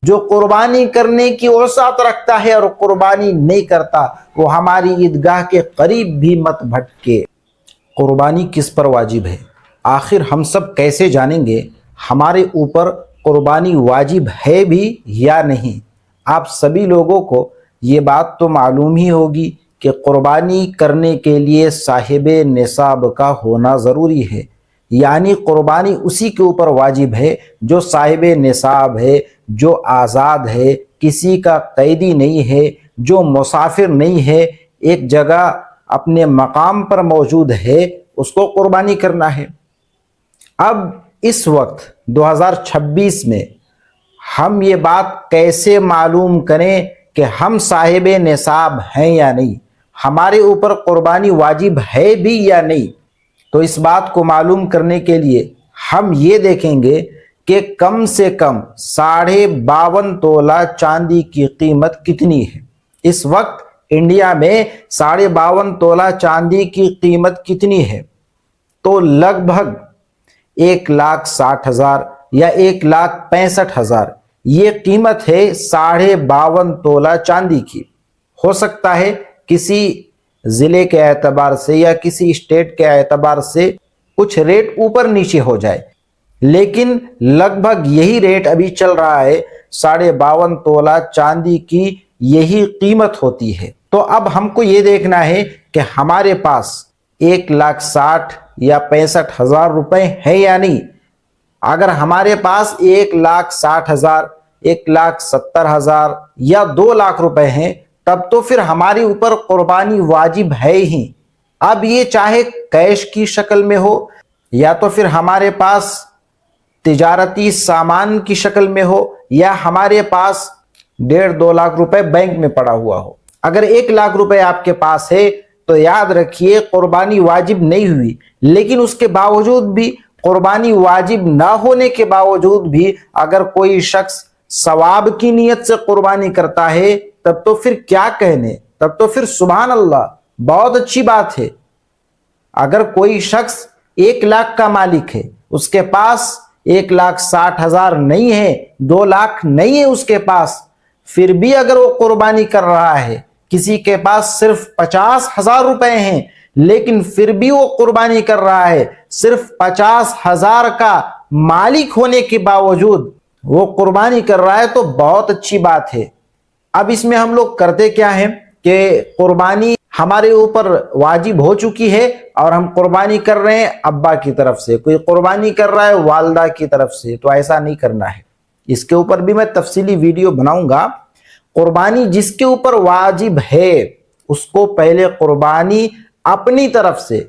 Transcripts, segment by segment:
جو قربانی کرنے کی وسعت رکھتا ہے اور قربانی نہیں کرتا وہ ہماری عیدگاہ کے قریب بھی مت بھٹکے۔ قربانی کس پر واجب ہے؟ آخر ہم سب کیسے جانیں گے ہمارے اوپر قربانی واجب ہے بھی یا نہیں؟ آپ سبھی لوگوں کو یہ بات تو معلوم ہی ہوگی کہ قربانی کرنے کے لیے صاحب نصاب کا ہونا ضروری ہے، یعنی قربانی اسی کے اوپر واجب ہے جو صاحب نصاب ہے، جو آزاد ہے، کسی کا قیدی نہیں ہے، جو مسافر نہیں ہے، ایک جگہ اپنے مقام پر موجود ہے، اس کو قربانی کرنا ہے۔ اب اس وقت 2026 میں ہم یہ بات کیسے معلوم کریں کہ ہم صاحب نصاب ہیں یا نہیں، ہمارے اوپر قربانی واجب ہے بھی یا نہیں؟ تو اس بات کو معلوم کرنے کے لیے ہم یہ دیکھیں گے کہ کم سے کم 52.5 تولہ چاندی کی قیمت کتنی ہے۔ اس وقت انڈیا میں 52.5 تولہ چاندی کی قیمت کتنی ہے؟ تو لگ بھگ 1,60,000 یا 1,65,000 یہ قیمت ہے 52.5 تولہ چاندی کی۔ ہو سکتا ہے کسی ضلع کے اعتبار سے یا کسی اسٹیٹ کے اعتبار سے کچھ ریٹ اوپر نیچے ہو جائے، لیکن لگ بھگ یہی ریٹ ابھی چل رہا ہے، 52.5 تولہ چاندی کی یہی قیمت ہوتی ہے۔ تو اب ہم کو یہ دیکھنا ہے کہ ہمارے پاس 1,60,000 یا 65,000 روپے ہے یا نہیں۔ اگر ہمارے پاس 1,60,000 1,70,000 یا 2 لاکھ روپے ہیں تب تو پھر ہماری اوپر قربانی واجب ہے ہی۔ اب یہ چاہے کیش کی شکل میں ہو یا تو پھر ہمارے پاس تجارتی سامان کی شکل میں ہو یا ہمارے پاس 1.5-2 لاکھ روپے بینک میں پڑا ہوا ہو۔ اگر 1 لاکھ روپے آپ کے پاس ہے تو یاد رکھیے قربانی واجب نہیں ہوئی، لیکن اس کے باوجود بھی، قربانی واجب نہ ہونے کے باوجود بھی اگر کوئی شخص ثواب کی نیت سے قربانی کرتا ہے تب تو پھر کیا کہنے، تب تو پھر سبحان اللہ، بہت اچھی بات ہے۔ اگر کوئی شخص 1 لاکھ کا مالک ہے، اس کے پاس 1,60,000 نہیں ہے، 2 لاکھ نہیں ہے اس کے پاس، پھر بھی اگر وہ قربانی کر رہا ہے، کسی کے پاس صرف 50,000 روپے ہیں لیکن پھر بھی وہ قربانی کر رہا ہے، صرف 50,000 کا مالک ہونے کے باوجود وہ قربانی کر رہا ہے، تو بہت اچھی بات ہے۔ اب اس میں ہم لوگ کرتے کیا ہیں کہ قربانی ہمارے اوپر واجب ہو چکی ہے اور ہم قربانی کر رہے ہیں ابا کی طرف سے، کوئی قربانی کر رہا ہے والدہ کی طرف سے، تو ایسا نہیں کرنا ہے۔ اس کے اوپر بھی میں تفصیلی ویڈیو بناؤں گا۔ قربانی جس کے اوپر واجب ہے اس کو پہلے قربانی اپنی طرف سے،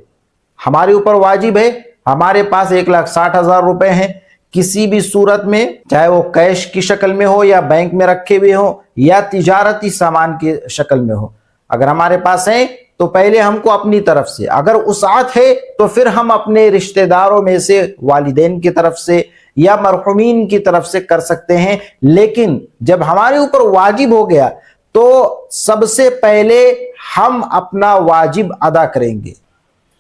ہمارے اوپر واجب ہے، ہمارے پاس 1,60,000 روپے ہیں، کسی بھی صورت میں چاہے وہ کیش کی شکل میں ہو یا بینک میں رکھے ہوئے ہو یا تجارتی سامان کی شکل میں ہو، اگر ہمارے پاس ہیں تو پہلے ہم کو اپنی طرف سے، اگر وسعت ہے تو پھر ہم اپنے رشتہ داروں میں سے، والدین کی طرف سے یا مرحومین کی طرف سے کر سکتے ہیں، لیکن جب ہمارے اوپر واجب ہو گیا تو سب سے پہلے ہم اپنا واجب ادا کریں گے۔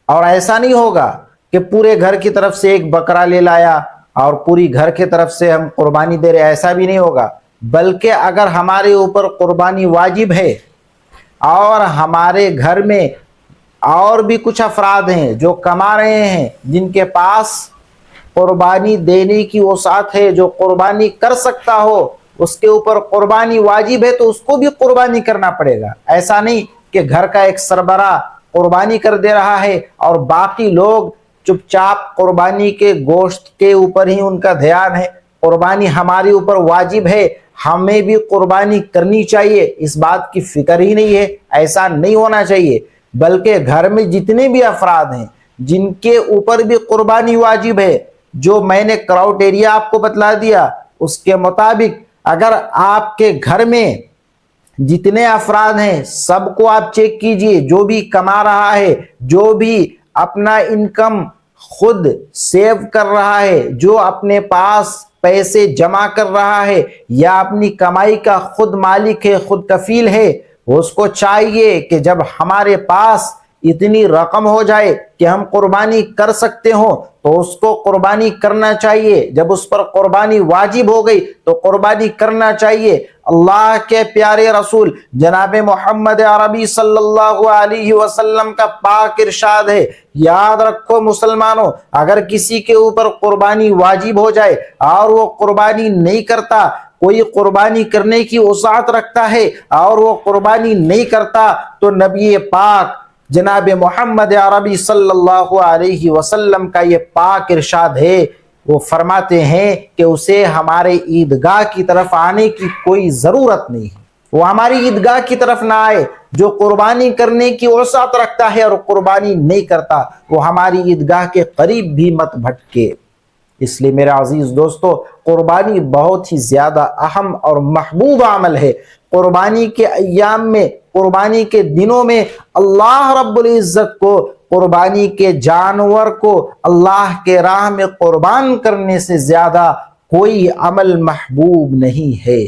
اور ایسا نہیں ہوگا کہ پورے گھر کی طرف سے ایک بکرا لے لایا اور پوری گھر کی طرف سے ہم قربانی دے رہے، ایسا بھی نہیں ہوگا، بلکہ اگر ہمارے اوپر قربانی واجب ہے اور ہمارے گھر میں اور بھی کچھ افراد ہیں جو کما رہے ہیں، جن کے پاس قربانی دینے کی وسعت ہے، جو قربانی کر سکتا ہو، اس کے اوپر قربانی واجب ہے تو اس کو بھی قربانی کرنا پڑے گا۔ ایسا نہیں کہ گھر کا ایک سربراہ قربانی کر دے رہا ہے اور باقی لوگ چپ چاپ قربانی کے گوشت کے اوپر ہی ان کا دھیان ہے۔ قربانی ہمارے اوپر واجب ہے، ہمیں بھی قربانی کرنی چاہیے، اس بات کی فکر ہی نہیں ہے۔ ایسا نہیں ہونا چاہیے، بلکہ گھر میں جتنے بھی افراد ہیں جن کے اوپر بھی قربانی واجب ہے، جو میں نے کرائٹیریا آپ کو بتلا دیا، اس کے مطابق اگر آپ کے گھر میں جتنے افراد ہیں سب کو آپ چیک کیجئے، جو بھی کما رہا ہے، جو بھی اپنا انکم خود سیو کر رہا ہے، جو اپنے پاس پیسے جمع کر رہا ہے یا اپنی کمائی کا خود مالک ہے، خود کفیل ہے، اس کو چاہیے کہ جب ہمارے پاس اتنی رقم ہو جائے کہ ہم قربانی کر سکتے ہوں تو اس کو قربانی کرنا چاہیے. جب اس پر قربانی واجب ہو گئی تو قربانی کرنا چاہیے. اللہ کے پیارے رسول جناب محمد عربی صلی اللہ علیہ وسلم کا پاک ارشاد ہے، یاد رکھو مسلمانوں، اگر کسی کے اوپر قربانی واجب ہو جائے اور وہ قربانی نہیں کرتا، کوئی قربانی کرنے کی وسعت رکھتا ہے اور وہ قربانی نہیں کرتا، تو نبی پاک جناب محمد عربی صلی اللہ علیہ وسلم کا یہ پاک ارشاد ہے، وہ فرماتے ہیں کہ اسے ہمارے عیدگاہ کی طرف آنے کی کوئی ضرورت نہیں ہے. وہ ہماری عیدگاہ کی طرف نہ آئے. جو قربانی کرنے کی وسعت رکھتا ہے اور قربانی نہیں کرتا، وہ ہماری عیدگاہ کے قریب بھی مت بھٹکے. اس لیے میرے عزیز دوستو، قربانی بہت ہی زیادہ اہم اور محبوب عمل ہے. قربانی کے ایام میں، قربانی کے دنوں میں اللہ رب العزت کو قربانی کے جانور کو اللہ کے راہ میں قربان کرنے سے زیادہ کوئی عمل محبوب نہیں ہے.